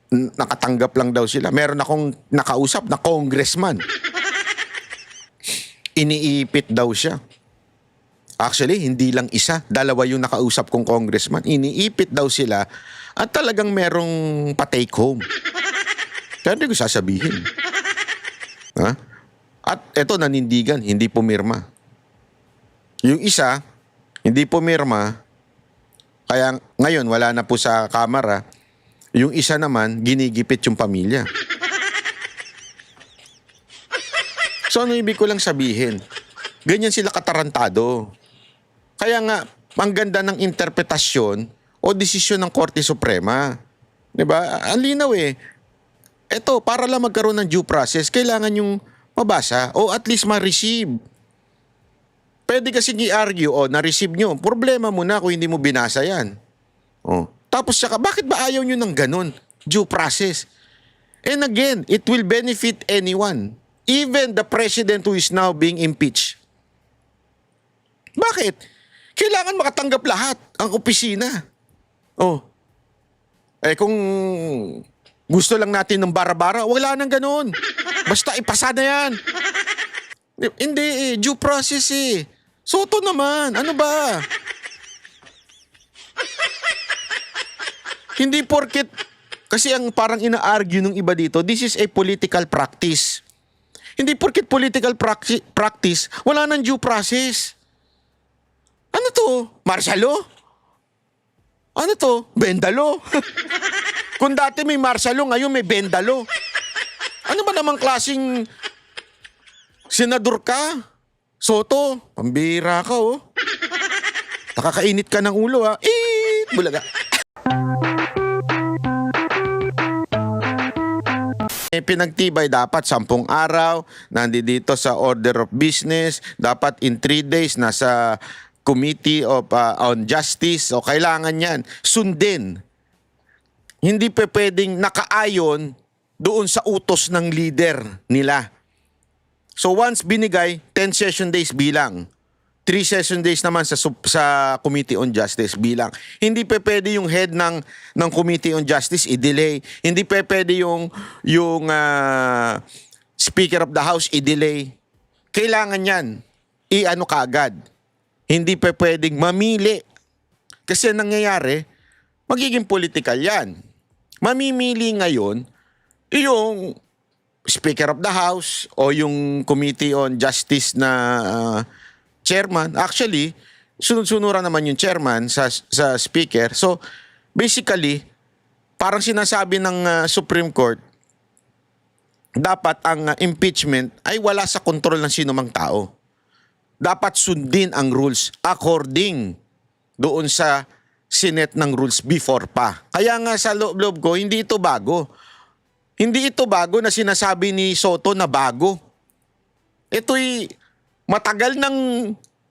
nakatanggap lang daw sila. Meron akong nakausap na congressman. Iniipit daw siya. Actually, hindi lang isa. Dalawa yung nakausap kong congressman. Iniipit daw sila at talagang merong pa-take home. Kaya hindi ko sasabihin. Ha? At eto, nanindigan, hindi pumirma. Yung isa, hindi pumirma, kaya ngayon wala na po sa kamera. Yung isa naman, ginigipit yung pamilya. So ano ibig ko lang sabihin? Ganyan sila katarantado. Kaya nga, ang ganda ng interpretasyon o desisyon ng Korte Suprema. Diba? Ang linaw eh. Eto, para lang magkaroon ng due process, kailangan yung mabasa o at least ma-receive. Pwede kasi i-argue, na-receive nyo. Problema mo na kung hindi mo binasa yan. Tapos saka, bakit ba ayaw nyo ng ganun? Due process. And again, it will benefit anyone. Even the president who is now being impeached. Bakit? Kailangan makatanggap lahat ang opisina. Kung gusto lang natin ng bara-bara, wala nang ganun. Basta ipasa na yan. Hindi due process eh. Soto naman, ano ba? Hindi porket, kasi ang parang ina-argue ng iba dito, this is a political practice. Hindi porket political practice, wala nang due process. Ano to? Martial law? Ano to? Bendalo? Kung dati may martial law, ngayon may bendalo. Ano ba namang klaseng senador ka? Soto, pambira ka Nakakainit ka ng ulo Bulaga. Pinagtibay dapat 10 araw, nandito sa order of business, dapat in 3 days nasa Committee of on Justice, o kailangan yan sundin. Hindi pa pwedeng nakaayon doon sa utos ng leader nila. So once binigay, 10 session days bilang. 3 session days naman sa Committee on Justice bilang. Hindi pa pwede yung head ng Committee on Justice i-delay. Hindi pa pwede yung Speaker of the House i-delay. Kailangan yan i-ano kaagad. Hindi pa pwedeng mamili. Kasi nangyayari, magiging political yan. Mamimili ngayon yung Speaker of the House o yung Committee on Justice na chairman. Actually, sunod-sunuran naman yung chairman sa Speaker. So, basically, parang sinasabi ng Supreme Court, dapat ang impeachment ay wala sa kontrol ng sino mang tao. Dapat sundin ang rules according doon sa Senate ng rules before pa. Kaya nga sa loob ko, hindi ito bago. Hindi ito bago na sinasabi ni Soto na bago. Ito'y matagal ng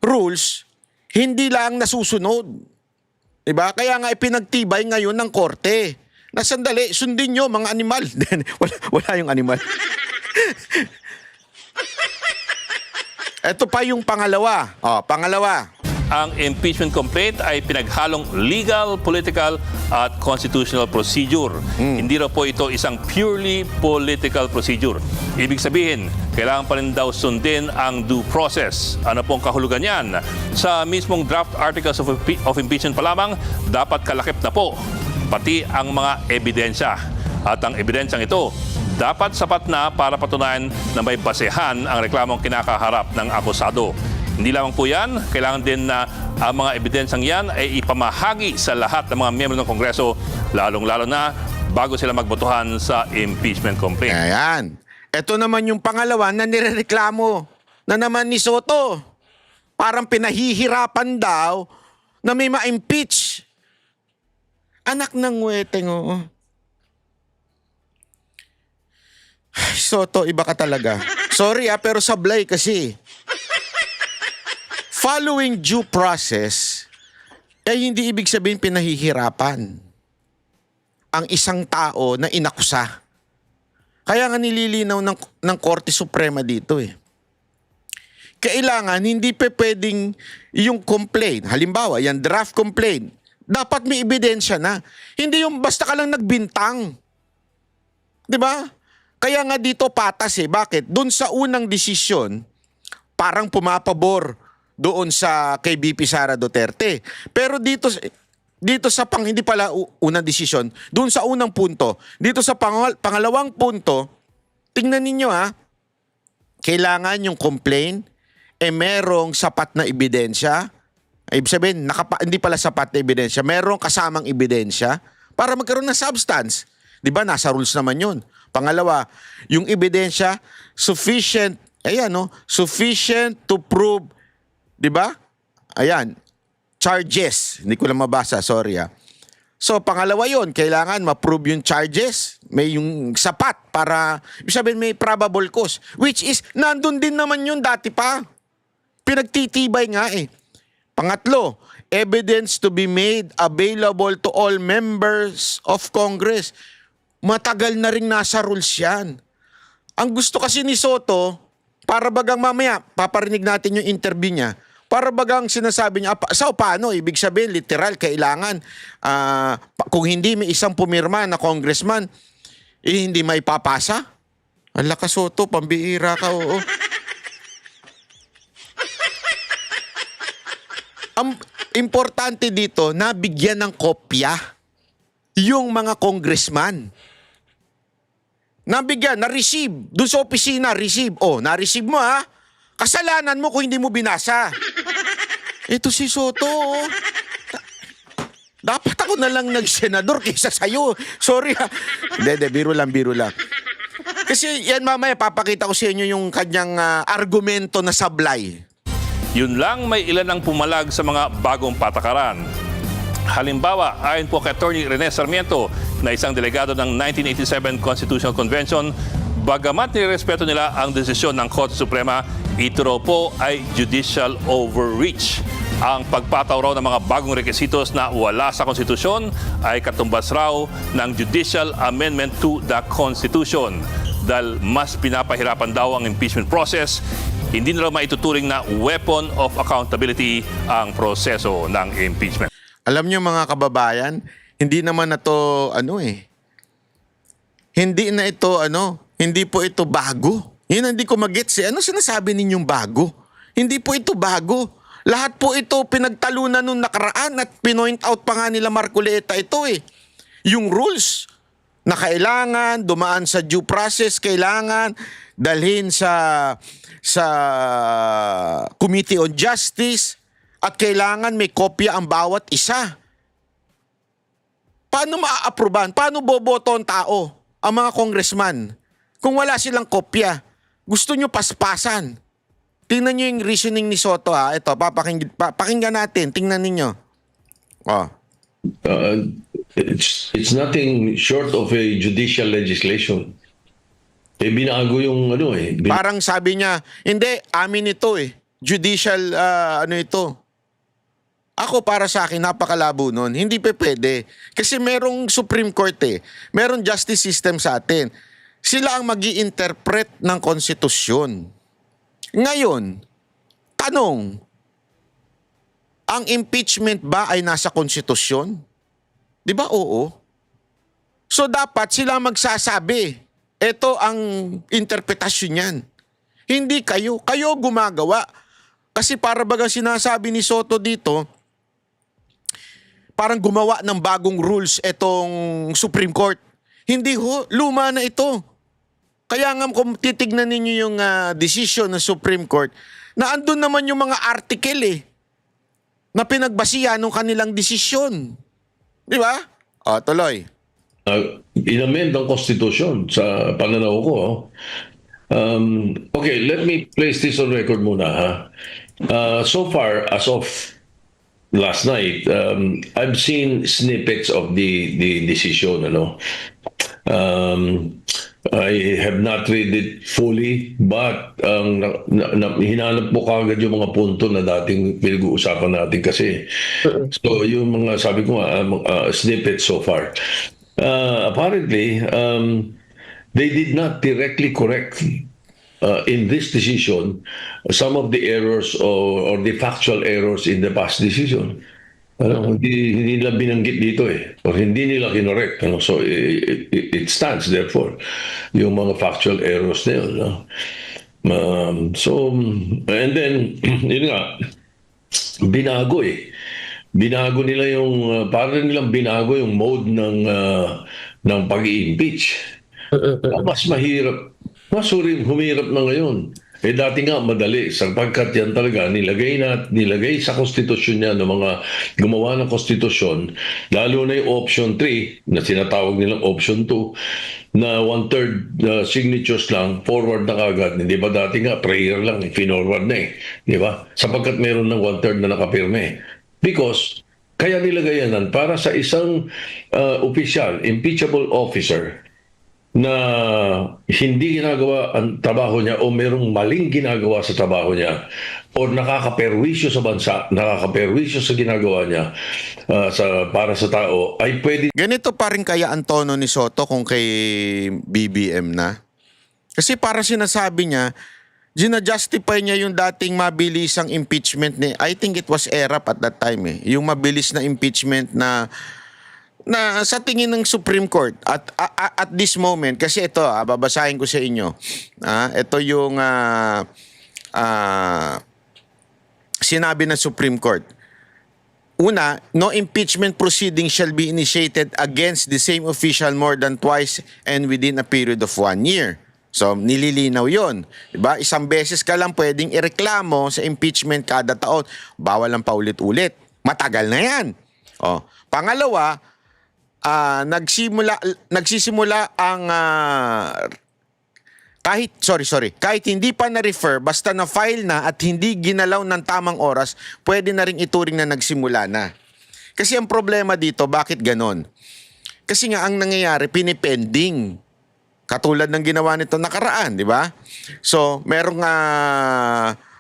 rules, hindi lang nasusunod. Diba? Kaya nga ipinagtibay ngayon ng korte. Na sandali, sundin nyo mga animal. wala yung animal. Ito pa yung pangalawa. Pangalawa. Ang impeachment complaint ay pinaghalong legal, political at constitutional procedure. Hindi raw po ito isang purely political procedure. Ibig sabihin, kailangan pa rin daw sundin ang due process. Ano pong kahulugan yan? Sa mismong draft articles of impeachment pa lamang, dapat kalakip na po pati ang mga ebidensya. At ang ebidensyang ito, dapat sapat na para patunayan na may basehan ang reklamong kinakaharap ng akusado. Hindi lamang po yan, kailangan din na ang mga ebidensyang yan ay ipamahagi sa lahat ng mga miyembro ng Kongreso, lalong-lalo na bago sila magbotohan sa impeachment complaint. Ayan. Ito naman yung pangalawa na nirereklamo na naman ni Soto. Parang pinahihirapan daw na may ma-impeach. Anak ng weteng, Soto, iba ka talaga. Sorry pero sablay kasi. Following due process, ay hindi ibig sabihin pinahihirapan ang isang tao na inakusa. Kaya nga nililinaw ng Korte Suprema dito Kailangan hindi pa pwedeng yung complaint. Halimbawa, yan draft complaint. Dapat may ebidensya na. Hindi yung basta ka lang nagbintang. 'Di ba? Kaya nga dito patas eh. Bakit? Doon sa unang desisyon, parang pumapabor doon sa kay VP Sara Duterte. Pero dito sa hindi pala unang desisyon, doon sa unang punto, dito sa pangalawang punto, tingnan ninyo kailangan yung complaint merong sapat na ebidensya. Ibig sabihin, hindi pala sapat na ebidensya, merong kasamang ebidensya para magkaroon ng substance. 'Di ba? Nasa rules naman 'yun. Pangalawa, yung ebidensya sufficient, sufficient to prove, 'di ba? Ayan, charges. Hindi ko lang mabasa, sorry. So, pangalawa 'yon, kailangan ma-prove yung charges, may yung sapat para ibig sabihin may probable cause, which is nandun din naman yun dati pa. Pinagtitibay nga eh. Pangatlo, evidence to be made available to all members of Congress. Matagal na rin nasa rules yan. Ang gusto kasi ni Soto, para bagang mamaya, paparinig natin yung interview niya, para bagang sinasabi niya, paano? Ibig sabihin, literal, kailangan, kung hindi may isang pumirma na congressman, hindi may papasa? Ang lakas, Soto, pambihira ka, oo. Ang importante dito, nabigyan ng kopya yung mga congressman. Nabigyan, na-receive. Doon sa opisina, receive. Oh, na-receive mo Kasalanan mo kung hindi mo binasa. Ito si Soto. Dapat ako na lang nag-senador kaysa sa'yo. Sorry Hindi, biro lang. Kasi yan mamaya, papakita ko sa inyo yung kanyang argumento na sablay. Yun lang, may ilan ang pumalag sa mga bagong patakaran. Halimbawa, ayon po kay Atty. Rene Sarmiento na isang delegado ng 1987 Constitutional Convention, bagamat nirespeto nila ang desisyon ng Korte Suprema, ito raw po ay judicial overreach. Ang pagpataw raw ng mga bagong rekisitos na wala sa konstitusyon ay katumbas raw ng judicial amendment to the Constitution. Dahil mas pinapahirapan daw ang impeachment process, hindi na raw maituturing na weapon of accountability ang proseso ng impeachment. Alam niyo mga kababayan, hindi naman na to hindi po ito bago. Yun hindi ko mag-gets Ano sinasabi ninyong bago? Hindi po ito bago. Lahat po ito pinagtalunan nung nakaraan at pinoint out pa nga nila Marcoleta ito Yung rules na kailangan dumaan sa due process, kailangan dalhin sa Committee on Justice at kailangan may kopya ang bawat isa. Paano maa-aproban? Paano boboto ang tao, ang mga congressman, kung wala silang kopya? Gusto nyo paspasan. Tingnan nyo yung reasoning ni Soto Ito, pakinggan natin. Tingnan ninyo. It's nothing short of a judicial legislation. Binago yung Parang sabi niya, hindi, amin ito Judicial, ito. Ako para sa akin, napakalabo nun. Hindi pwede. Kasi merong Supreme Court Merong justice system sa atin. Sila ang mag-i-interpret ng konstitusyon. Ngayon, tanong, ang impeachment ba ay nasa konstitusyon? Di ba? Oo. So dapat sila magsasabi. Ito ang interpretasyon niyan. Hindi kayo. Kayo gumagawa. Kasi para baga sinasabi ni Soto dito, parang gumawa ng bagong rules itong Supreme Court. Hindi luma na ito. Kaya nga kung titignan ninyo yung decision ng Supreme Court, na andun naman yung mga article na pinagbasihan ng kanilang desisyon. Di ba? Tuloy. Inamend ang konstitusyon sa pananaw ko. Okay, let me place this on record muna. So far, as of last night, I've seen snippets of the decision. I have not read it fully, but hinanap mo kagad yung mga punto na dating pinag-uusapan natin kasi. So yung mga sabi ko snippets so far. Apparently, they did not directly correct in this decision some of the errors or the factual errors in the past decision. Hindi nila binanggit dito or hindi nila kinorek. So it stands therefore yung mga factual errors na yun. And then, yun nga, binago Binago nila yung, parang nilang binago yung mode ng pag-i-impeach. Mas mahirap, humirap na ngayon. Dati nga madali sapagkat yan talaga nilagay sa konstitusyon niya ng mga gumawa ng konstitusyon, lalo na yung option 3 na sinatawag nilang option 2 na 1/3 signatures lang, forward na kagad. Hindi ba dati nga prayer lang, finorward na di ba? Sapagkat meron ng 1/3 na nakapirme. Because kaya nilagay yan para sa isang opisyal, impeachable officer na hindi ginagawa ang trabaho niya o merong maling ginagawa sa trabaho niya o nakakaperwisyo sa bansa, nakakaperwisyo sa ginagawa niya para sa tao, ay pwede. Ganito pa rin kaya ang tono ni Soto kung kay BBM na? Kasi para sinasabi niya, gina-justify niya yung dating mabilisang impeachment ni, I think it was ERAP at that time yung mabilis na impeachment na sa tingin ng Supreme Court at this moment, kasi ito babasahin ko sa inyo, ito yung sinabi ng Supreme Court. Una, no impeachment proceeding shall be initiated against the same official more than twice and within a period of 1 year. So, nililinaw yun. Diba? Isang beses ka lang pwedeng ireklamo sa impeachment kada taon. Bawal lang paulit-ulit. Matagal na yan. Pangalawa, nagsisimula ang kahit hindi pa na-refer, basta na-file na at hindi ginalaw ng tamang oras, pwede na rin ituring na nagsimula na. Kasi ang problema dito, bakit ganon? Kasi nga ang nangyayari, pinipending. Katulad ng ginawa nito nakaraan, di ba? So, merong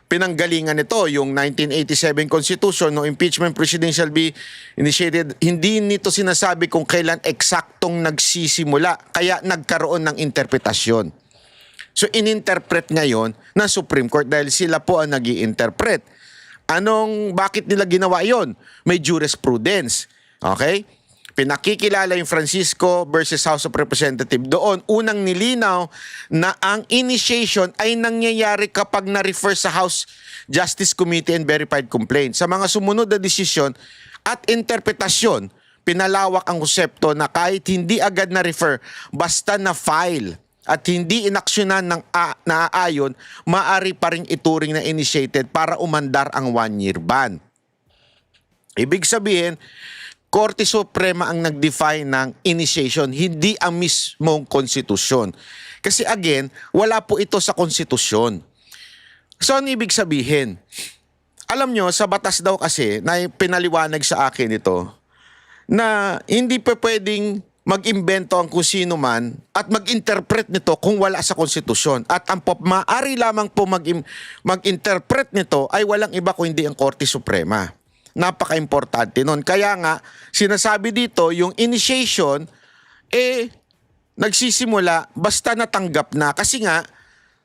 pinanggalingan nito, yung 1987 Constitution, no impeachment proceeding shall be initiated. Hindi nito sinasabi kung kailan eksaktong nagsisimula, kaya nagkaroon ng interpretasyon. So, ininterpret ngayon ng Supreme Court dahil sila po ang nag-i-interpret. Bakit nila ginawa yon? May jurisprudence. Okay? Pinakikilala yung Francisco versus House of Representatives. Doon, unang nilinaw na ang initiation ay nangyayari kapag na-refer sa House Justice Committee and Verified Complaint. Sa mga sumunod na desisyon at interpretasyon, pinalawak ang konsepto na kahit hindi agad na-refer, basta na-file at hindi inaksyonan ng naaayon, maaari pa rin ituring na initiated para umandar ang 1-year ban. Ibig sabihin, Korte Suprema ang nag-define ng initiation, hindi ang mismong konstitusyon. Kasi again, wala po ito sa konstitusyon. So, ano ibig sabihin? Alam nyo, sa batas daw kasi, na pinaliwanag sa akin ito, na hindi pa pwedeng mag-imbento ang kung sino man at mag-interpret nito kung wala sa konstitusyon. At ang maaari lamang po mag-interpret nito ay walang iba kung hindi ang Korte Suprema. Napaka-importante nun. Kaya nga, sinasabi dito, yung initiation, nagsisimula basta natanggap na. Kasi nga,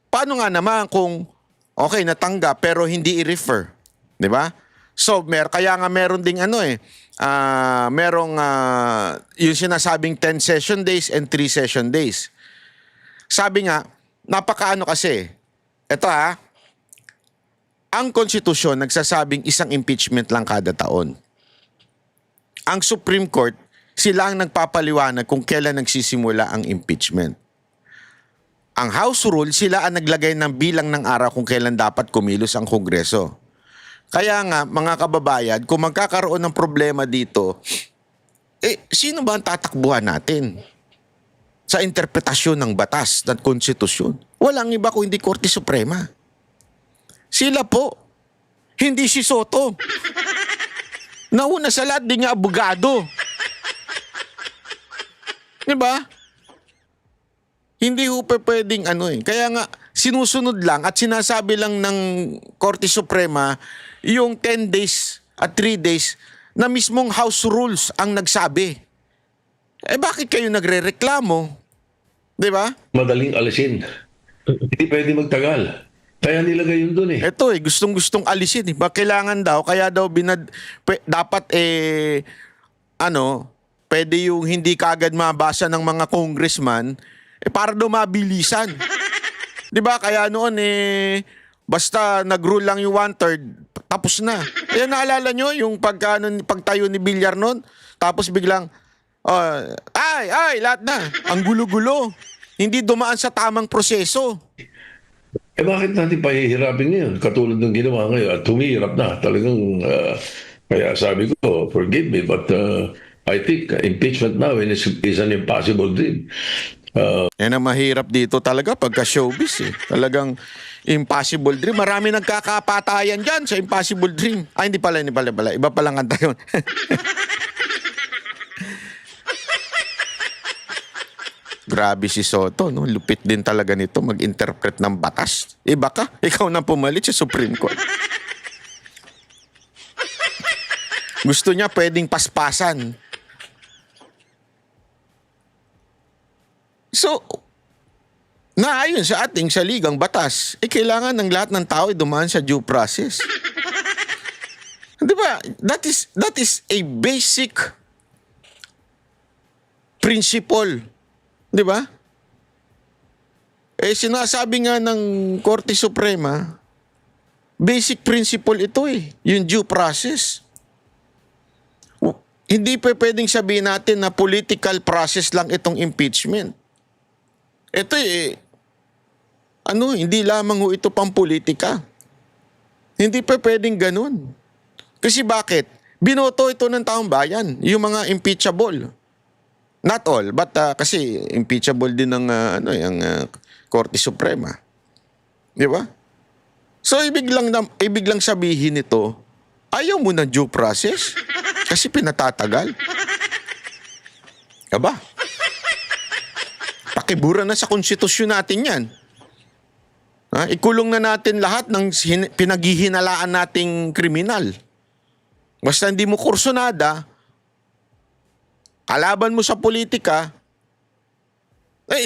paano nga naman kung, okay, natanggap pero hindi i-refer? Diba? So, kaya nga meron ding merong yung sinasabing 10 session days and 3 session days. Sabi nga, napakaano kasi, ito ang konstitusyon nagsasabing isang impeachment lang kada taon. Ang Supreme Court, sila ang nagpapaliwanag kung kailan nagsisimula ang impeachment. Ang House Rule, sila ang naglagay ng bilang ng araw kung kailan dapat kumilos ang Kongreso. Kaya nga, mga kababayan, kung magkakaroon ng problema dito, sino ba ang tatakbuhan natin sa interpretasyon ng batas at konstitusyon? Walang iba kung hindi Korte Suprema. Sila po. Hindi si Soto. Nauna sa lahat, di nga abogado. Diba? Hindi ho pwedeng Kaya nga, sinusunod lang at sinasabi lang ng Korte Suprema yung 10 days at 3 days na mismong House Rules ang nagsabi. Bakit kayo nagre-reklamo? Diba? Madaling alisin. Hindi pwede magtagal. Kaya nilagay yun doon eh. Ito gustong-gustong alisin. Kailangan daw, kaya daw dapat pwede yung hindi kaagad mabasa ng mga congressman, para daw mabilisan. Di ba? Kaya noon basta nag-rule lang yung 1/3, tapos na. Kaya naalala nyo yung pagtayo ni Villar noon, tapos biglang, lahat na. Ang gulo-gulo. Hindi dumaan sa tamang proseso. Bakit natin pahihirapin ngayon? Katulad ng ginawa ngayon at humihirap na. Talagang, kaya sabi ko, forgive me, but I think impeachment now is an impossible dream. Yan ang mahirap dito talaga pagka showbiz Talagang impossible dream. Marami nagkakapatayan dyan sa impossible dream. Hindi pala. Iba palang kanta yun. Grabe si Soto, no? Lupit din talaga nito mag-interpret ng batas. Iba ka? Ikaw na pumalit sa Supreme Court. Gusto niya pwedeng paspasan. So, naayon sa ating saligang batas, kailangan ng lahat ng tao dumaan sa due process. Di ba? That is a basic principle. Di ba? Sinasabi nga ng Korte Suprema, basic principle ito yung due process. Hindi pwedeng sabihin natin na political process lang itong impeachment. Ito hindi lamang ito pang politika. Hindi pwedeng ganun. Kasi bakit? Binoto ito ng taong bayan, yung mga impeachable. Not all, but kasi impeachable din ng yung Korte Suprema. Di ba? So ibig lang sabihin nito, ayaw mo ng due process kasi pinatatagal. Aba? Pakibura na sa konstitusyon natin 'yan. Ikulong na natin lahat ng pinaghihinalaan nating kriminal. Basta hindi mo kursunada, kalaban mo sa politika,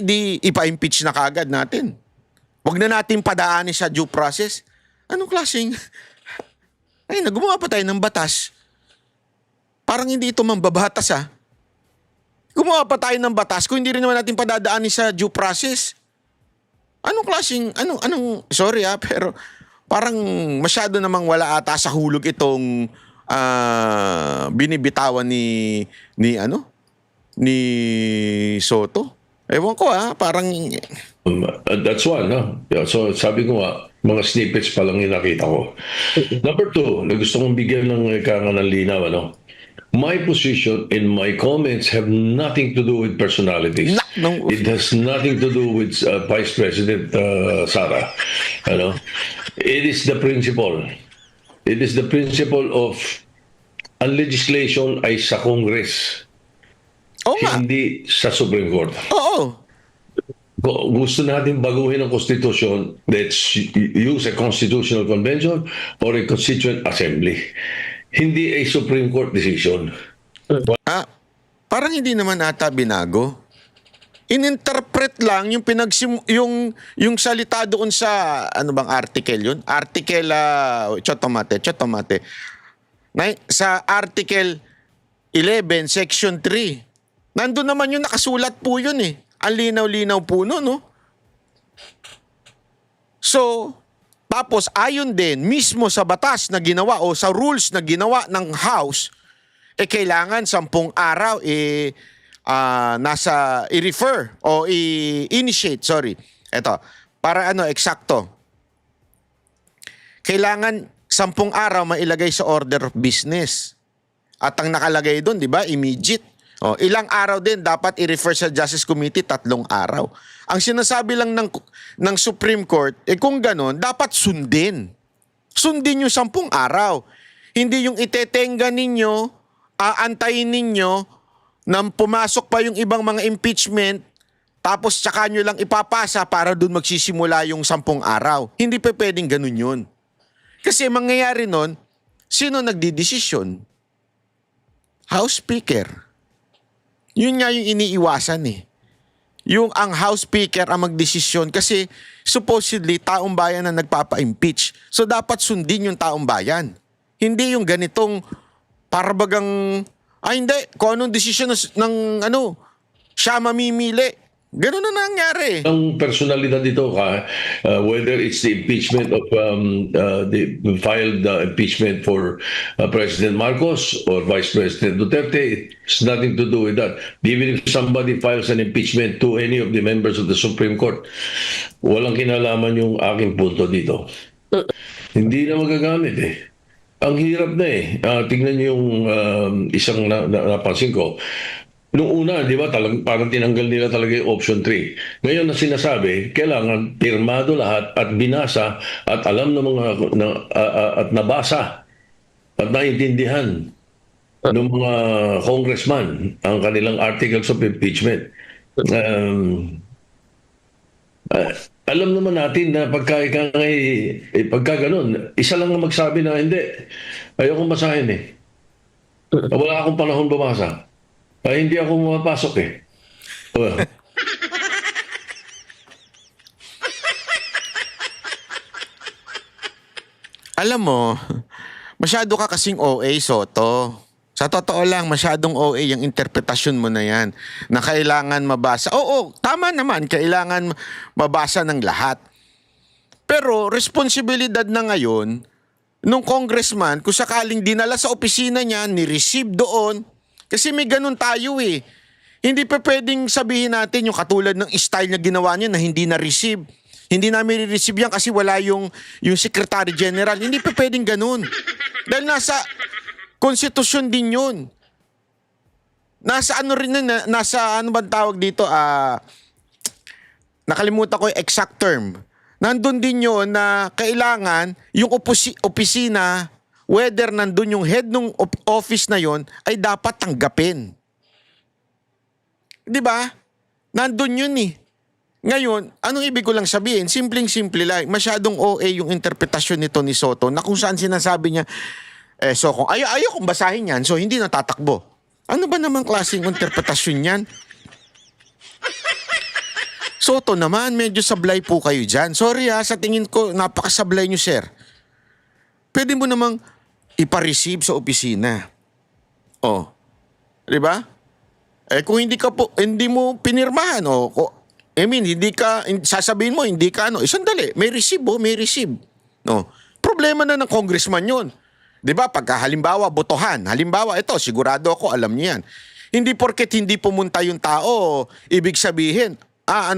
di ipa-impeach na kagad natin. Huwag na natin padaanin sa due process. Anong klaseng? Gumawa pa tayo ng batas. Parang hindi ito mambabatas Gumawa pa tayo ng batas kung hindi rin naman natin padadaanin sa due process. Anong klaseng, sorry pero parang masyado namang wala ata sa hulog itong binibitawan ni Soto. Ewan ko parang That's one, no? Yeah, so sabi ko nga, mga snippets pa lang yung nakita ko. Number two, na gusto kong bigyan ng ng linaw, my position and my comments have nothing to do with personalities. No. It has nothing to do with Vice President Sara. It is the principle. It is the principle of ang legislation ay sa Congress. Hindi sa Supreme Court. Oo. Gusto natin baguhin ang Constitution, let's use a Constitutional Convention or a Constituent Assembly. Hindi a Supreme Court decision. Parang hindi naman ata binago. Ininterpret lang yung salita doon sa bang article yun? Article chotomate. Sa Article 11 Section 3. Nandun naman yung nakasulat po yun Ang linaw-linaw po no? So, tapos ayon din mismo sa batas na ginawa o sa rules na ginawa ng House, kailangan 10 araw i-refer o i-initiate, Ito, para eksakto. Kailangan 10 araw mailagay sa order of business. At ang nakalagay doon, 'di ba? Immediate. Ilang araw din dapat i-refer sa Justice Committee? 3 araw. Ang sinasabi lang ng Supreme Court, kung ganon, dapat sundin. Sundin yung 10 araw. Hindi yung itetenga ninyo, aantayin ninyo, nang pumasok pa yung ibang mga impeachment, tapos tsaka nyo lang ipapasa para doon magsisimula yung 10 araw. Hindi pa pwedeng ganun yun. Kasi mangyayari nun, sino nagdidesisyon? House Speaker. Yun nga yung iniiwasan yung ang House Speaker ang magdesisyon kasi supposedly taong bayan na nagpapa-impeach. So dapat sundin yung taong bayan. Hindi yung ganitong parabagang hindi, kung anong desisyon ng siya mamimili. Ganun na nangyari. Ang personalidad dito whether it's the impeachment of the filed impeachment for President Marcos or Vice President Duterte, it's nothing to do with that. Even if somebody files an impeachment to any of the members of the Supreme Court, walang kinalaman yung aking punto dito. Hindi na magagamit eh. Ang hirap na eh. Tingnan niyo yung isang napansin ko. Noong una, di ba, parang tinanggal nila talaga yung option 3. Ngayon na sinasabi, kailangan pirmado lahat at binasa at alam ng mga at nabasa at naintindihan ng mga congressman ang kanilang articles of impeachment. Alam naman natin na pagka ganun, isa lang ang magsabi na hindi, ayokong basahin eh. Wala akong panahon bumasa. Hindi ako pumapasok eh. Alam mo, masyado ka kasing OA, Soto. Sa totoo lang, masyadong OA yung interpretasyon mo na yan na kailangan mabasa. Oo, tama naman, kailangan mabasa ng lahat. Pero responsibilidad na ngayon nung congressman kung sakaling dinala sa opisina niya, ni-receive doon. Kasi may ganun tayo eh. Hindi pa pwedeng sabihin natin yung katulad ng style na ginawa niya na hindi na-receive. Hindi namin re-receive yan kasi wala yung Secretary General. Hindi pa pwedeng ganun. Dahil nasa konstitusyon din yun. Nasa ano rin na, nasa ano bang tawag dito? Nakalimutan ko yung exact term. Nandun din yun na kailangan yung opisina, whether nandun yung head ng office na yon ay dapat tanggapin. Di ba? Nandun yun eh. Ngayon, anong ibig ko lang sabihin? Simpleng-simple lang. Masyadong OA yung interpretasyon nito ni Soto na kung saan sinasabi niya, so kung ayaw kong basahin yan, so hindi natatakbo. Ano ba namang klaseng interpretasyon yan? Soto naman, medyo sablay po kayo dyan. Sorry sa tingin ko, napakasablay nyo, sir. Pwede mo namang ipa-receive sa opisina. Oh. 'Di ba? Kung hindi mo pinirmahan sasabihin mo hindi ka sandali, may receive may receive. No. Problema na ng congressman 'yon. 'Di ba? Pagka halimbawa botohan, ito sigurado ako alam niyo 'yan. Hindi porket hindi pumunta yung tao, ibig sabihin,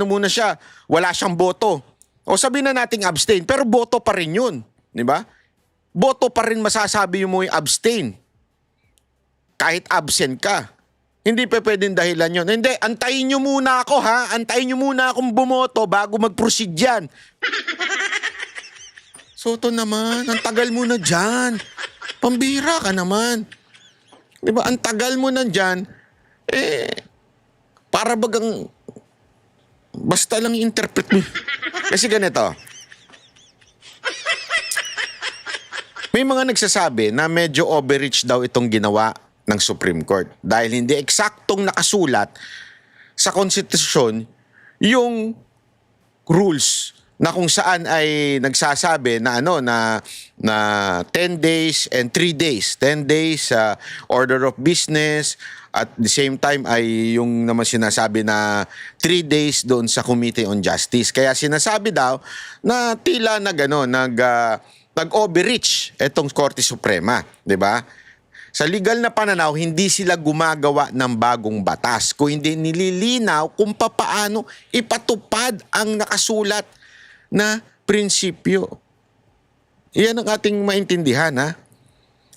muna siya, wala siyang boto. O sabihin na nating abstain, pero boto pa rin 'yun, 'di ba? Boto pa rin masasabi mo yung abstain. Kahit absent ka. Hindi pa pwedeng dahilan yun. Hindi, antayin nyo muna ako Antayin nyo muna akong bumoto bago mag-proceed yan. Soto naman, ang tagal mo na dyan. Pambira ka naman. Diba, ang tagal mo na dyan, para bagang basta lang i-interpret mo. Kasi ganito, may mga nagsasabi na medyo overreach daw itong ginawa ng Supreme Court dahil hindi eksaktong nakasulat sa konstitusyon yung rules na kung saan ay nagsasabi na na 10 days and 3 days. 10 days order of business at the same time ay yung naman sinasabi na 3 days doon sa Committee on Justice. Kaya sinasabi daw na tila nag-overreach itong Korte Suprema, 'di ba? Sa legal na pananaw, hindi sila gumagawa ng bagong batas kung hindi nililinaw kung papaano ipatupad ang nakasulat na prinsipyo. Iyan ang ating maintindihan,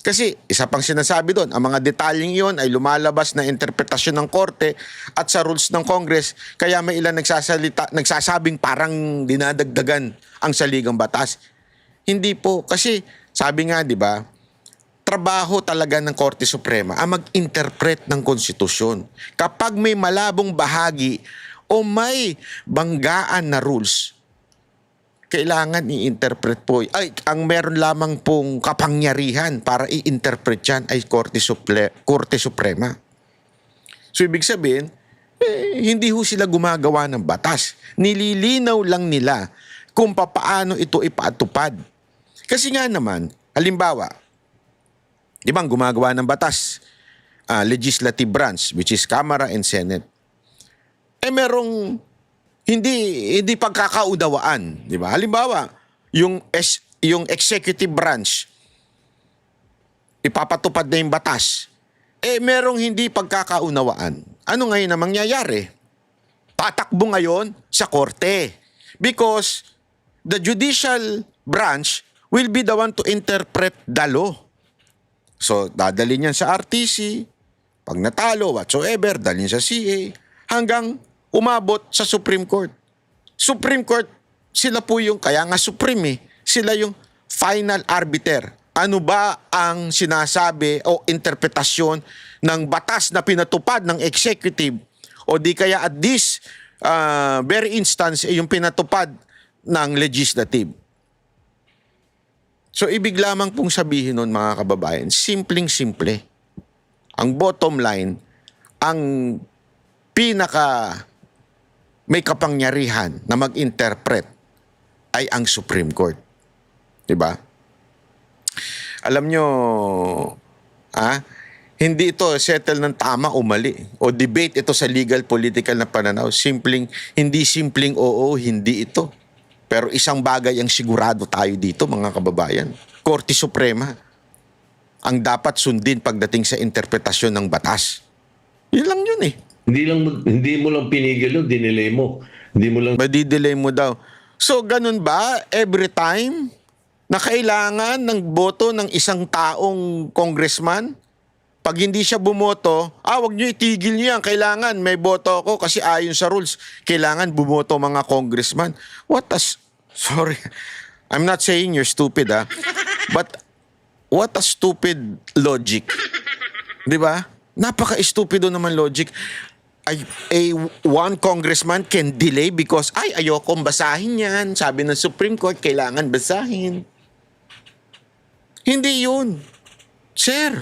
Kasi isa pang sinasabi doon, ang mga detalyeng iyon ay lumalabas na interpretasyon ng korte at sa rules ng Congress, kaya may ilan nagsasabing parang dinadagdagan ang saligang batas. Hindi po, kasi sabi nga, di ba, trabaho talaga ng Korte Suprema ang mag-interpret ng konstitusyon. Kapag may malabong bahagi o may banggaan na rules, kailangan i-interpret po. Ang meron lamang pong kapangyarihan para i-interpret yan ay Korte Suprema. So, ibig sabihin, hindi ho sila gumagawa ng batas. Nililinaw lang nila kung paano ito ipatupad. Kasi nga naman, halimbawa, di ba gumagawa ng batas, legislative branch, which is Kamara and Senate. Merong hindi pagkakaunawaan, di ba? Halimbawa, yung executive branch, ipapatupad na yung batas. Merong hindi pagkakaunawaan. Ano ngayon na mangyayari? Tatakbo ngayon sa korte. Because the judicial branch will be the one to interpret the law. So, dadalhin yan sa RTC, pag natalo, whatsoever, dalhin sa CA, hanggang umabot sa Supreme Court. Supreme Court, sila po yung, kaya nga Supreme sila yung final arbiter. Ano ba ang sinasabi o interpretasyon ng batas na pinatupad ng executive o di kaya at this very instance yung pinatupad ng legislative. So, ibig lamang pong sabihin nun, mga kababayan, simpleng-simple. Ang bottom line, ang pinaka may kapangyarihan na mag-interpret ay ang Supreme Court. Diba? Alam nyo, hindi ito settle ng tama o mali. O debate ito sa legal political na pananaw. Hindi simpleng oo, hindi ito. Pero isang bagay ang sigurado tayo dito, mga kababayan. Korte Suprema ang dapat sundin pagdating sa interpretasyon ng batas. Yun lang yun eh. Hindi mo lang pinigil yun, dinelay mo. Hindi mo lang Madidelay mo daw. So, ganun ba every time na kailangan ng boto ng isang taong congressman? Pag hindi siya bumoto, wag nyo itigil niyo yan. Kailangan may boto ako kasi ayon sa rules, kailangan bumoto mga congressman. Sorry, I'm not saying you're stupid, but what a stupid logic. Di ba? Napaka-stupido naman logic. One congressman can delay because, ayokong basahin yan. Sabi ng Supreme Court, kailangan basahin. Hindi yun. Sir,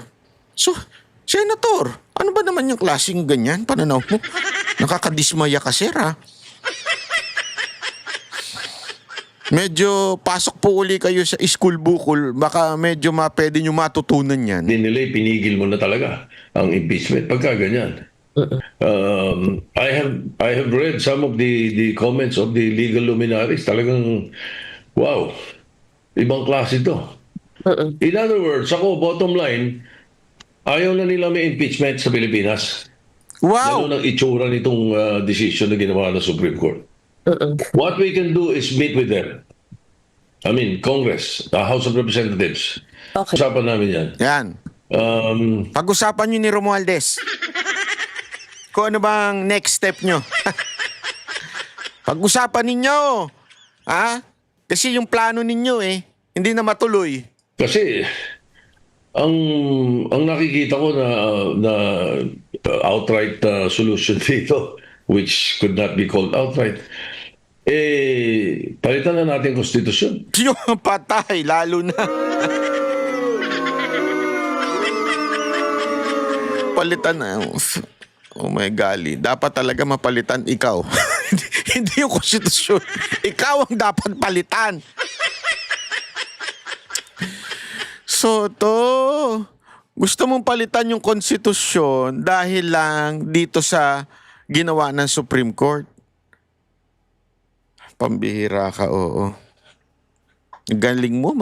Senator, ano ba naman yung klaseng ganyan? Pananaw mo? Nakakadismaya ka, sir, Medyo pasok po uli kayo sa school bukol. Baka medyo pwede nyo matutunan yan. dinelay, pinigil mo na talaga ang impeachment pagka ganyan. I have read some of the comments of the legal luminaries. Talagang, wow, ibang klase ito. In other words, bottom line, ayaw na nila may impeachment sa Pilipinas. Wow! Yan ang itsura nitong decision na ginawa ng Supreme Court. What we can do is meet with them. I mean, Congress, the House of Representatives. Okay. Usapan namin yan. Yan. Pag-usapan nyo ni Romualdez. Kung ano bang next step nyo. Pag-usapan ninyo. Kasi yung plano ninyo hindi na matuloy. Kasi ang nakikita ko na outright solution dito, which could not be called outright, palitan na natin konstitusyon. Yung patay, lalo na. Palitan na. Oh my golly. Dapat talaga mapalitan ikaw. Hindi yung konstitusyon. Ikaw ang dapat palitan. So, gusto mong palitan yung konstitusyon dahil lang dito sa ginawa ng Supreme Court. Pambihira ka, oo. Galing mo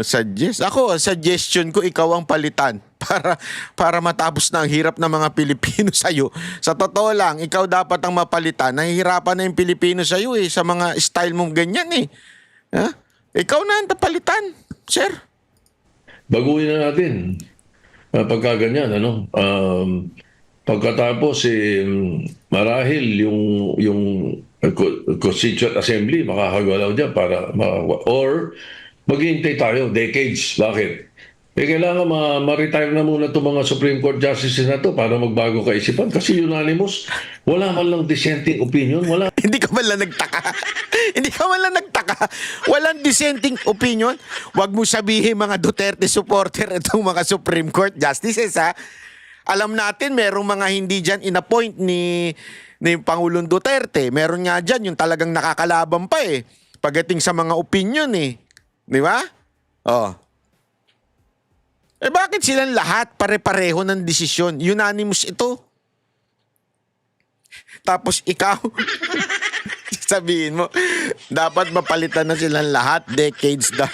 suggest. Ako, suggestion ko, ikaw ang palitan para matapos na ang hirap ng mga Pilipino sa'yo. Sa totoo lang, ikaw dapat ang mapalitan. Nahihirapan na yung Pilipino sa'yo sa mga style mong ganyan Ikaw na ang palitan, sir. Baguhin na natin. Pagka ganyan, pagkatapos, marahil yung Constituent Assembly makakagalaw dyan or maghihintay tayo, decades. Bakit? Kailangan ma-retire na muna itong mga Supreme Court Justices na to para magbago kaisipan. Kasi unanimous, wala man lang dissenting opinion. Wala. Hindi ka man lang nagtaka. Hindi ka man lang nagtaka. Walang dissenting opinion. Huwag mo sabihin mga Duterte supporter itong mga Supreme Court Justices, Alam natin, merong mga hindi dyan in-appoint ni Pangulong Duterte. Meron nga dyan yung talagang nakakalaban pa eh. Pagdating sa mga opinion eh. Di ba? Oh. Bakit silang lahat pare-pareho ng desisyon? Unanimous ito. Tapos ikaw, sabihin mo, dapat mapalitan na silang lahat, decades daw.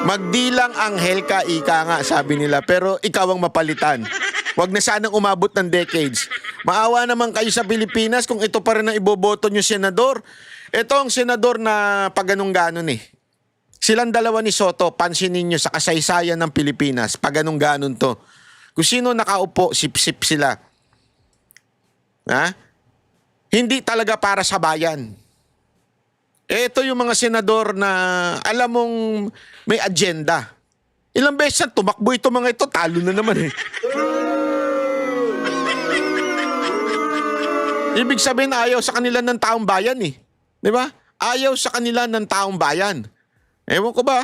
Magdilang anghel ka, ika nga, sabi nila, pero ikaw ang mapalitan. Huwag na sanang umabot ng decades. Maawa naman kayo sa Pilipinas kung ito pa rin ang iboboto nyo senador. Ito ang senador na paganong-ganon eh. Silang dalawa ni Soto, pansinin nyo sa kasaysayan ng Pilipinas, paganong-ganon to. Kung sino nakaupo, sip-sip sila. Ha? Hindi talaga para sa bayan. Ito yung mga senador na alam mong may agenda. Ilang beses na tumakbo ito mga ito, talo na naman eh. Ibig sabihin ayaw sa kanila ng taong bayan eh. Di ba? Ayaw sa kanila ng taong bayan. Ewan ko ba?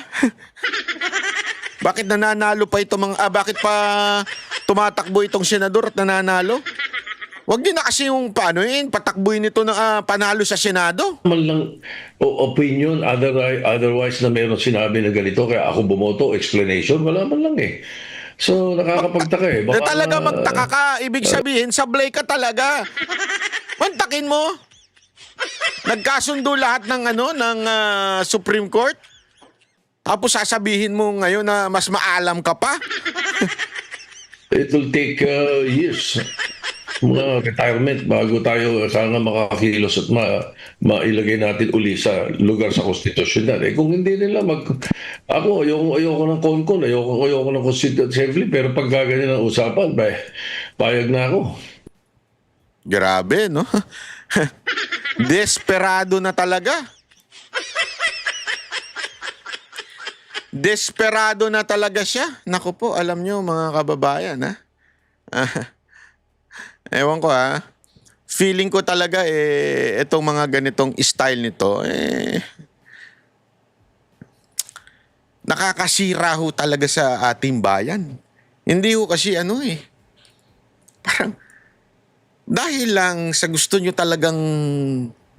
Bakit nananalo pa ito bakit pa tumatakbo itong senador at nananalo? Huwag din na kasi yung patakbuhin ito na panalo sa Senado. Man lang opinion, otherwise na meron sinabi na ganito, kaya ako bumoto, explanation, wala man lang eh. So, nakakapagtaka eh. Na talaga magtaka ka. Ibig sabihin, sablay ka talaga. Mantakin mo. Nagkasundo lahat ng Supreme Court. Tapos sasabihin mo ngayon na mas maalam ka pa. It will take years. Mga retirement bago tayo sana makakilos at mailagay natin uli sa lugar sa konstitusyon. Kung hindi nila ako ayoko ng CONCON, ayoko ng Constituent Assembly, pero pag gaganyan ang usapan, payag na ako. Grabe, no? Desperado na talaga. Desperado na talaga siya. Naku po, alam nyo mga kababayan, ha? Ewan ko ha. Feeling ko talaga itong mga ganitong style nito nakakasira ho talaga sa ating bayan. Hindi ho kasi parang dahil lang sa gusto nyo talagang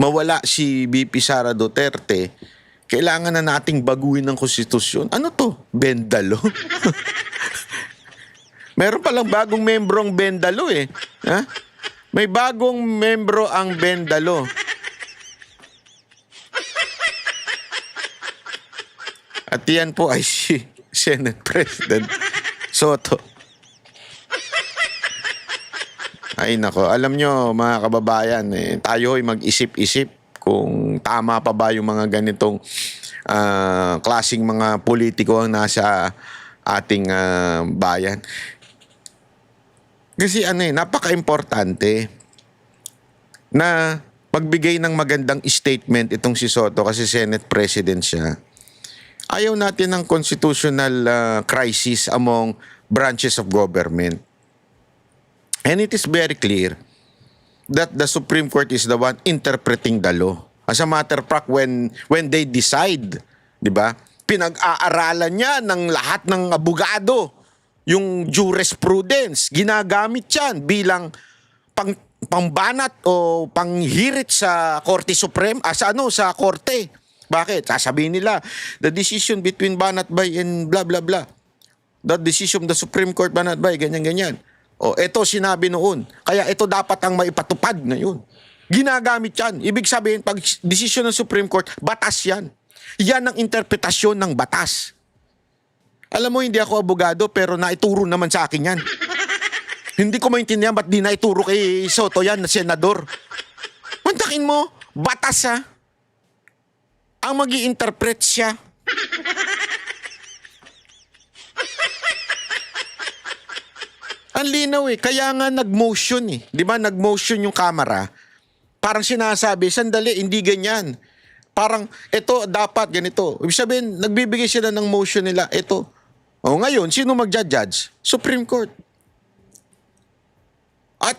mawala si BP Sara Duterte, kailangan na nating baguhin ng konstitusyon. Ano to? Bendalo? Meron palang bagong membro ang Bendalo eh. Ha? May bagong membro ang Bendalo. At yan po ay si Senate President Soto. Ay nako, alam nyo mga kababayan, tayo ay mag-isip-isip kung tama pa ba yung mga ganitong klaseng mga politiko ang nasa ating bayan. Kasi napaka-importante na magbigay ng magandang statement itong si Soto kasi Senate President siya. Ayaw natin ng constitutional crisis among branches of government. And it is very clear that the Supreme Court is the one interpreting the law. As a matter of fact, when they decide, di ba, pinag-aaralan niya ng lahat ng abogado. Yung jurisprudence, ginagamit yan bilang pangbanat o panghirit sa Korte Supreme, sa Korte. Bakit? Sasabihin nila, the decision between Banatbay and blah blah blah. The decision of the Supreme Court Banatbay, ganyan-ganyan. O, ito sinabi noon. Kaya ito dapat ang maipatupad ngayon. Ginagamit yan. Ibig sabihin, pag decision ng Supreme Court, batas yan. Yan ang interpretasyon ng batas. Alam mo, hindi ako abogado pero naituro naman sa akin yan. Hindi ko maintindihan ba't di naituro kay Soto yan na senador. Mantakin mo, batas ang mag-i-interpret siya. Ang linaw kaya nga nag-motion Di ba nag-motion yung camera? Parang sinasabi, sandali, hindi ganyan. Parang, ito dapat ganito. Ibig sabihin, nagbibigay sila ng motion nila, ito. O ngayon, sino magja-judge? Supreme Court. At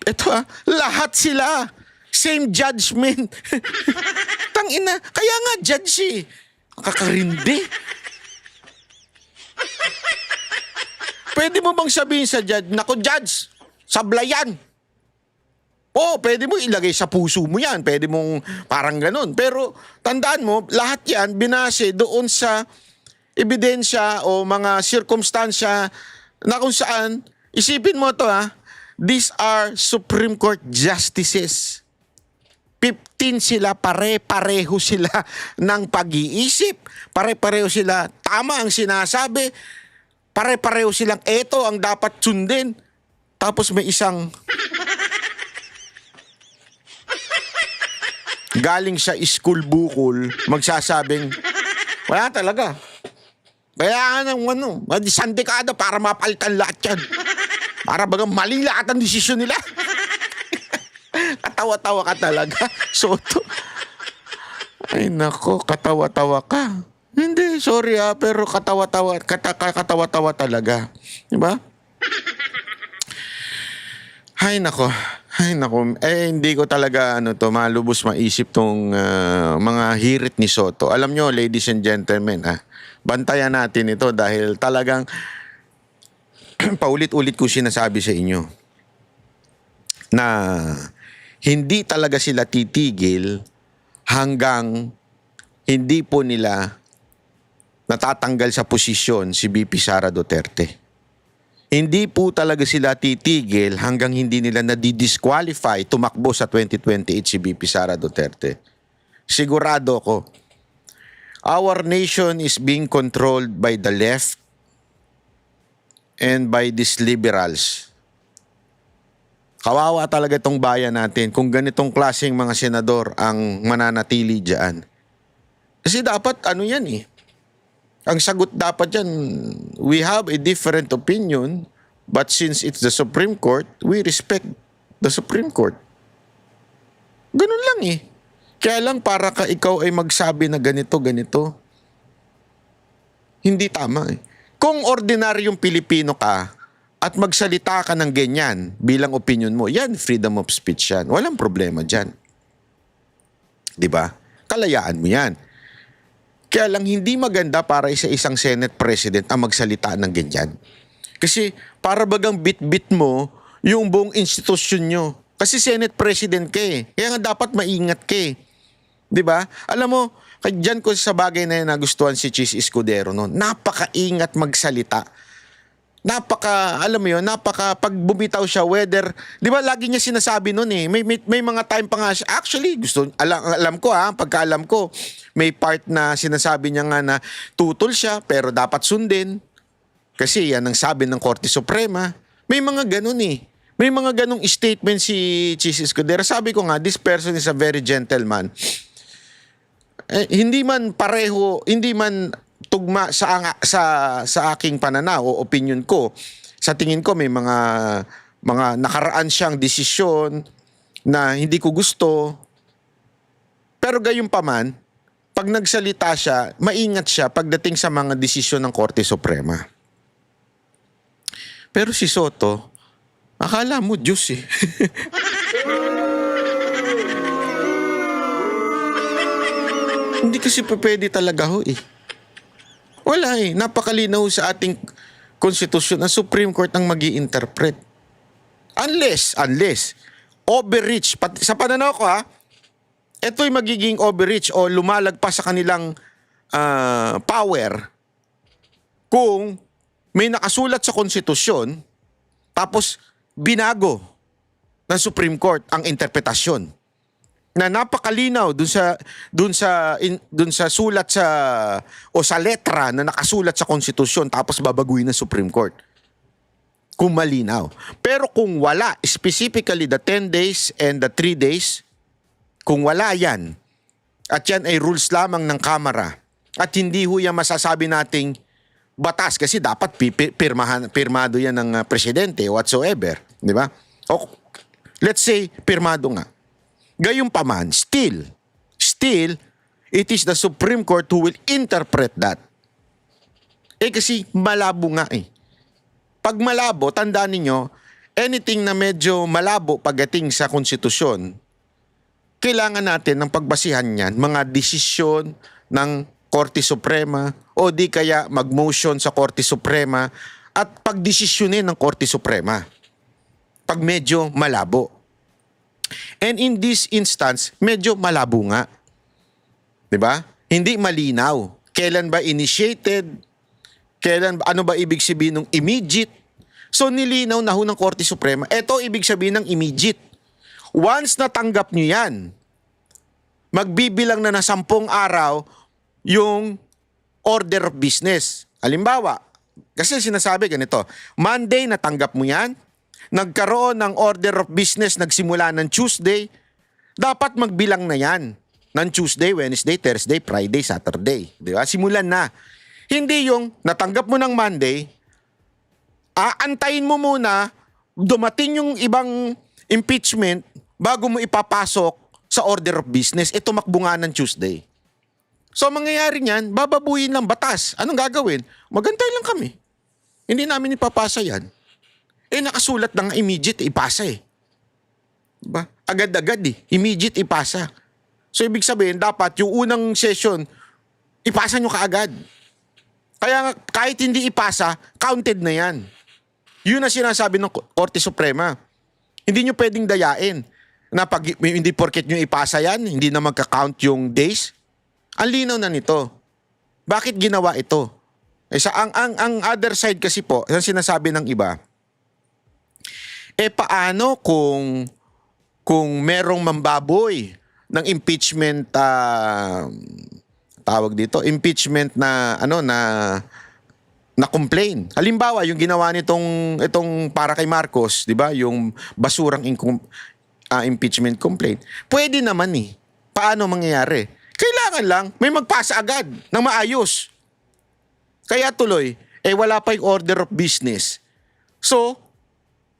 ito lahat sila. Same judgment. Tangina. Kaya nga judge Kakarindi. Pwede mo bang sabihin sa judge, "Nako judge, sablay yan." Oo, pwede mo ilagay sa puso mo yan. Pwede mong parang ganun. Pero tandaan mo, lahat yan binase doon sa ebidensya o mga sirkumstansya na kung saan, isipin mo to these are Supreme Court justices. 15 sila, pare-pareho sila ng pag-iisip. Pare-pareho sila, tama ang sinasabi. Pare-pareho silang eto ang dapat sundin. Tapos may isang galing sa school bukol magsasabing, wala talaga. Kaya nga ng isang dekada para mapalitan lahat yan. Para bagang mali lahat ang desisyon nila. Katawa-tawa ka talaga, Soto. Ay nako, katawa-tawa ka. Hindi, sorry pero katawa-tawa talaga. Diba? Ay nako. Hindi ko talaga malubos maisip tong mga hirit ni Soto. Alam nyo, ladies and gentlemen, bantayan natin ito dahil talagang paulit-ulit ko sinasabi sa inyo na hindi talaga sila titigil hanggang hindi po nila natatanggal sa posisyon si VP Sara Duterte. Hindi po talaga sila titigil hanggang hindi nila nadidisqualify tumakbo sa 2028 si VP Sara Duterte. Sigurado ko, our nation is being controlled by the left and by these liberals. Kawawa talaga itong bayan natin kung ganitong klaseng mga senador ang mananatili dyan. Kasi dapat yan ang sagot dapat yan, we have a different opinion, but since it's the Supreme Court, we respect the Supreme Court. Ganun lang Kaya lang para ka ikaw ay magsabi na ganito. Hindi tama Kung ordinaryong Pilipino ka at magsalita ka ng ganyan bilang opinion mo, yan, freedom of speech yan. Walang problema dyan. Diba? Kalayaan mo yan. Kaya lang hindi maganda para sa isang Senate President ang magsalita ng ganyan. Kasi para bagang bit-bit mo yung buong institusyon nyo. Kasi Senate President ka Kaya nga dapat maingat ka Diba? Alam mo, dyan ko sa bagay na yan nagustuhan si Chis Escudero noon. Napakaingat magsalita. Alam mo yun, pag bumitaw siya, whether, di ba lagi niya sinasabi nun may mga time pa nga siya, actually, alam ko pagkaalam ko, may part na sinasabi niya nga na tutol siya, pero dapat sundin. Kasi yan ang sabi ng Korte Suprema. May mga ganun May mga ganung statement si Chis Escudero. Sabi ko nga, this person is a very gentleman. Hindi man tugma sa aking pananaw o opinion ko. Sa tingin ko may mga nakaraan siyang desisyon na hindi ko gusto. Pero gayunpaman, pag nagsalita siya, maingat siya pagdating sa mga desisyon ng Korte Suprema. Pero si Soto, akala mo Diyos Hindi kasi pwede talaga Wala napakalinaw sa ating konstitusyon ang Supreme Court ang magi-interpret. Unless overreach, sa pananaw ko ito'y magiging overreach o lumalagpas sa kanilang power kung may nakasulat sa konstitusyon tapos binago ng Supreme Court ang interpretasyon na napakalinaw dun sa sulat sa letra na nakasulat sa konstitusyon tapos babaguhin ng Supreme Court. Kung malinaw. Pero kung wala, specifically the 10 days and the 3 days, kung wala yan, at yan ay rules lamang ng Kamara, at hindi yan masasabi nating batas kasi dapat pirmado yan ng presidente whatsoever. Di ba? O, let's say, pirmado nga. Gayunpaman, still, it is the Supreme Court who will interpret that. Kasi malabo nga Pag malabo, tandaan ninyo, anything na medyo malabo pagdating sa konstitusyon, kailangan natin ng pagbasihan niyan, mga desisyon ng Korte Suprema o di kaya mag-motion sa Korte Suprema at pagdesisyonin ng Korte Suprema pag medyo malabo. And in this instance, medyo malabo nga. 'Di ba? Hindi malinaw. Kailan ba initiated? Ano ba ibig sabihin ng immediate? So nilinaw na ho ng Korte Suprema. Ito ibig sabihin ng immediate. Once natanggap nyo yan, magbibilang na 10 araw yung order of business. Halimbawa, kasi sinasabi ganito, Monday natanggap mo yan, nagkaroon ng order of business nagsimula ng Tuesday, dapat magbilang na yan ng Tuesday, Wednesday, Thursday, Friday, Saturday. Di ba? Simulan na. Hindi yung natanggap mo ng Monday, aantayin mo muna, dumating yung ibang impeachment bago mo ipapasok sa order of business. Ito tumakbo nga ng Tuesday. So, mangyayari niyan, bababuyin lang batas. Anong gagawin? Magantay lang kami. Hindi namin ipapasa yan. Nakasulat ng immediate, ipasa eh. Diba? Agad-agad eh. Immediate, ipasa. So, ibig sabihin, dapat yung unang session, ipasa nyo kaagad. Kaya kahit hindi ipasa, counted na yan. Yun ang sinasabi ng Korte Suprema. Hindi nyo pwedeng dayain na pag hindi porket nyo ipasa yan, hindi na magka-count yung days. Ang linaw na nito. Bakit ginawa ito? Ang other side kasi po, ang sinasabi ng iba, paano kung merong mambaboy ng impeachment tawag dito, impeachment na na complain. Halimbawa, yung ginawa itong para kay Marcos, 'di ba? Yung basurang impeachment complaint. Pwede naman eh. Paano mangyayari? Kailangan lang may magpasa agad ng maayos. Kaya tuloy, wala pa yung order of business. So,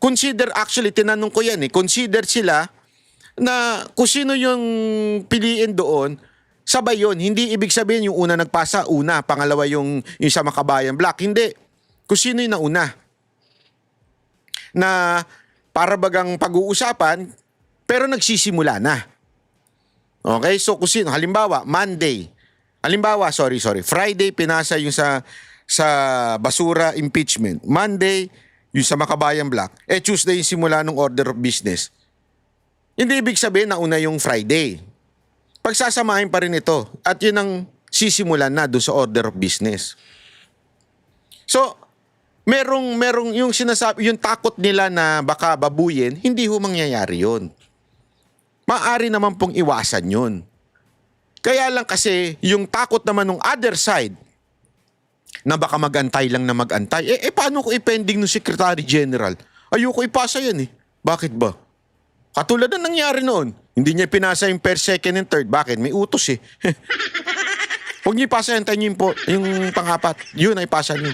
tinanong ko yan consider sila na kung sino yung piliin doon, sabay yun. Hindi ibig sabihin yung una nagpasa, pangalawa yung sa Makabayan Black. Hindi. Kung sino yung nauna. Na para bagang pag-uusapan, pero nagsisimula na. Okay? So kung sino, halimbawa, Friday pinasa yung sa basura impeachment. Monday, yung sa Makabayan Black. Tuesday yung simula ng order of business. Hindi ibig sabihin na una yung Friday. Pagsasamahin pa rin ito. At yun ang sisimulan na doon sa order of business. So, merong yung sinasabi, yung takot nila na baka babuyin, hindi ho mangyayari yun. Maaari naman pong iwasan yun. Kaya lang kasi, yung takot naman ng other side, na baka magantay lang na magantay. Paano ko i-pending ng Secretary General? Ayoko ipasa yan eh. Bakit ba? Katulad na nangyari noon. Hindi niya pinasa yung first, second, and third. Bakit? May utos eh. Huwag niyo ipasa yan, tayo yung pang-apat. Yun ay ipasa niyo.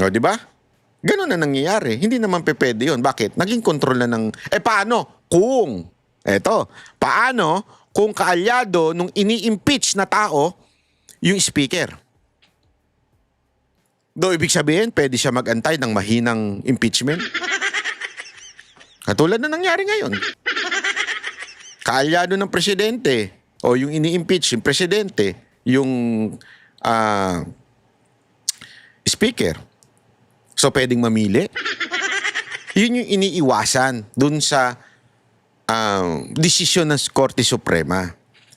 O, di ba? Ganun na nangyayari. Hindi naman pwede yun. Bakit? Naging control na ng... paano? Paano kung kaalyado nung ini-impeach na tao yung speaker? Do ibig sabihin, pwede siya mag-antay ng mahinang impeachment? Katulad na nangyari ngayon. Kaalyado ng presidente o yung ini-impeach yung presidente, yung speaker. So pwedeng mamili. Yun yung iniiwasan dun sa desisyon ng Korte Suprema.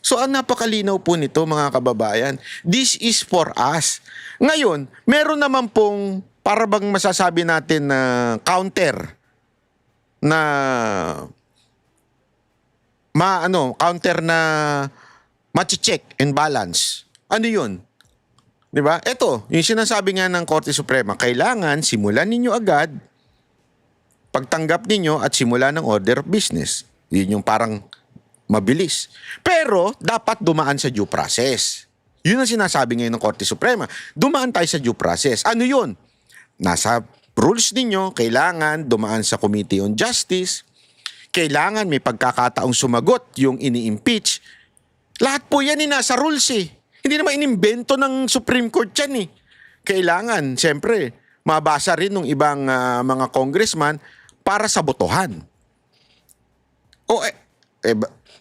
So ang napakalinaw po nito mga kababayan, this is for us. Ngayon, meron naman pong para bang masasabi natin na counter na counter na machi-check and balance. Ano yun? 'Di ba? Ito, yung sinasabi nga ng Korte Suprema, kailangan simulan ninyo agad pagtanggap ninyo at simula ng order of business. Yun yung parang mabilis. Pero, dapat dumaan sa due process. Yun ang sinasabi ngayon ng Korte Suprema. Dumaan tayo sa due process. Ano yun? Nasa rules ninyo, kailangan dumaan sa Committee on Justice. Kailangan may pagkakataong sumagot yung ini-impeach. Lahat po yan nasa rules eh. Hindi naman inimbento ng Supreme Court yan eh. Kailangan, siyempre, mabasa rin ng ibang mga congressman para sa botohan.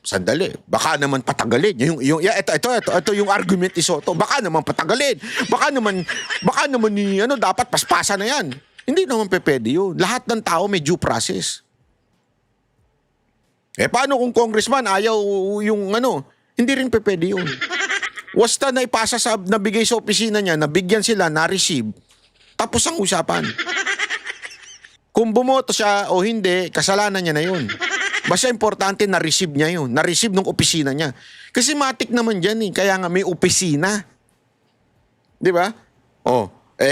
sandali, baka naman patagalin. Ito yung argument ni Soto. Baka naman patagalin. Baka naman dapat paspasan na yan. Hindi naman pwede yun. Lahat ng tao may due process. Paano kung congressman ayaw yung hindi rin pwede yun. Wasta na ipasa nabigay sa opisina niya, nabigyan sila, na-receive, tapos ang usapan. Kung bumoto siya o hindi, kasalanan niya na yun. Basta importante na-receive niya yun. Na-receive ng opisina niya. Kasi matik naman dyan kaya nga may opisina. Di ba?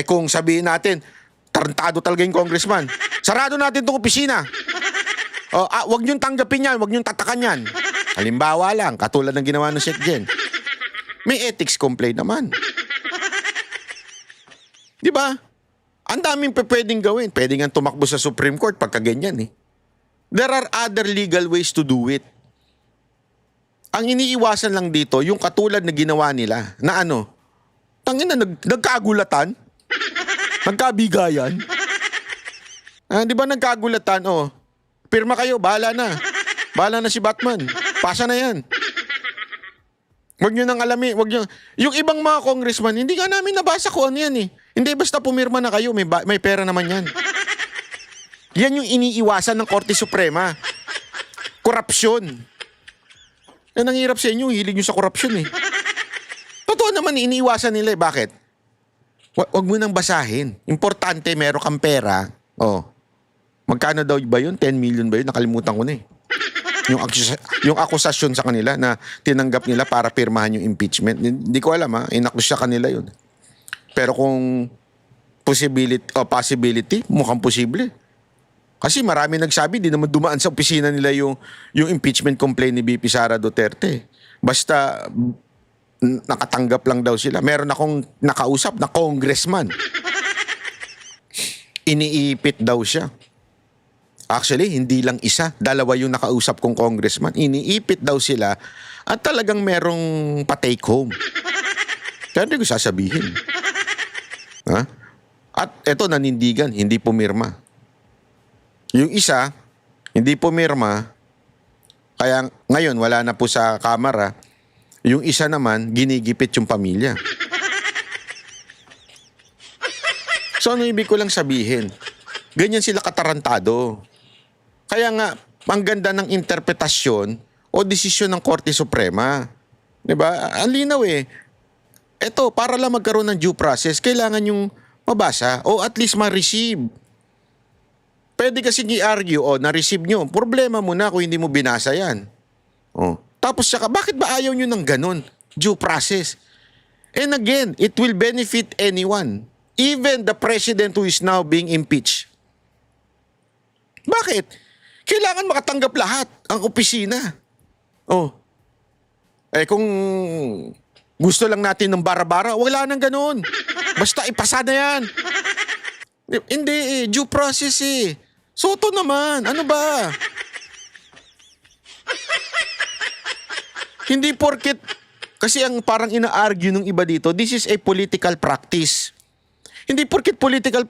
Kung sabihin natin, tarantado talaga yung congressman, sarado natin itong opisina. Wag niyong tanggapin yan, wag niyong tatakan yan. Halimbawa lang, katulad ng ginawa ng Sekjen. May ethics complaint naman. Di ba? Ang daming pwedeng gawin. Pwede nga tumakbo sa Supreme Court pagka ganyan There are other legal ways to do it. Ang iniiwasan lang dito, yung katulad na ginawa nila, na nagkagulatan, nagkabigayan. Di ba nagkagulatan? Pirma kayo, bahala na. Bahala na si Batman. Pasa na yan. Huwag nyo nang alamin. Yung ibang mga congressman, hindi nga namin nabasa ko ano yan Hindi basta pumirma na kayo, may pera naman yan. Yan yung iniiwasan ng Korte Suprema. Korupsyon. Yan ang hirap sa inyo, hilig nyo sa korupsyon Totoo naman, iniiwasan nila Bakit? Huwag mo nang basahin. Importante, meron kang pera. Magkano daw ba yun? 10 million ba yun? Nakalimutan ko na yung akusasyon sa kanila na tinanggap nila para pirmahan yung impeachment. Hindi ko alam inakus sa kanila yun. Pero kung possibility, mukhang posible. Kasi marami nagsabi, di naman dumaan sa opisina nila yung impeachment complaint ni VP Sara Duterte. Basta nakatanggap lang daw sila. Meron akong nakausap na congressman. Iniipit daw siya. Actually, hindi lang isa. Dalawa yung nakausap kong congressman. Iniipit daw sila at talagang merong pa-take home. Kaya hindi ko sasabihin. At eto, nanindigan, hindi pumirma. Yung isa, hindi pumirma, kaya ngayon wala na po sa kamera. Yung isa naman, ginigipit yung pamilya. So ano ibig ko lang sabihin? Ganyan sila katarantado. Kaya nga, ang ganda ng interpretasyon o desisyon ng Korte Suprema. Diba? Ang linaw Eto, para lang magkaroon ng due process, kailangan yung mabasa o at least ma-receive. Pwede kasi i-argue, na-receive nyo. Problema mo na kung hindi mo binasa yan. Tapos saka, bakit ba ayaw nyo ng ganun? Due process. And again, it will benefit anyone. Even the president who is now being impeached. Bakit? Kailangan makatanggap lahat ang opisina. Kung gusto lang natin ng bara-bara, wala nang ganun. Basta ipasa na yan. Hindi due process Soto naman, ano ba? Hindi porket, kasi ang parang ina-argue ng iba dito, this is a political practice. Hindi porket political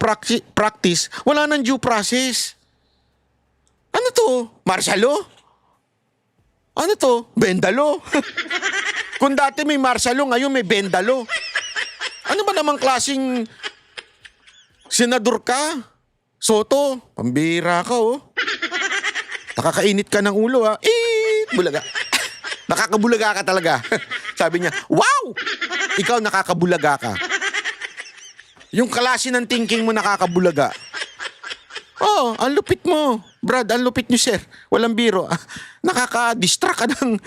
practice, wala nang due process. Ano to? Martial law? Ano to? Bendalo? Kung dati may martial law, ngayon may bendalo. Ano ba namang klaseng senador ka? Soto, pambira ka Nakakainit ka ng ulo bulaga. Nakakabulaga ka talaga. Sabi niya, wow! Ikaw nakakabulaga ka. Yung klase ng thinking mo nakakabulaga. Ang lupit mo. Brad, ang lupit niyo, sir. Walang biro. Nakaka-distract ka ng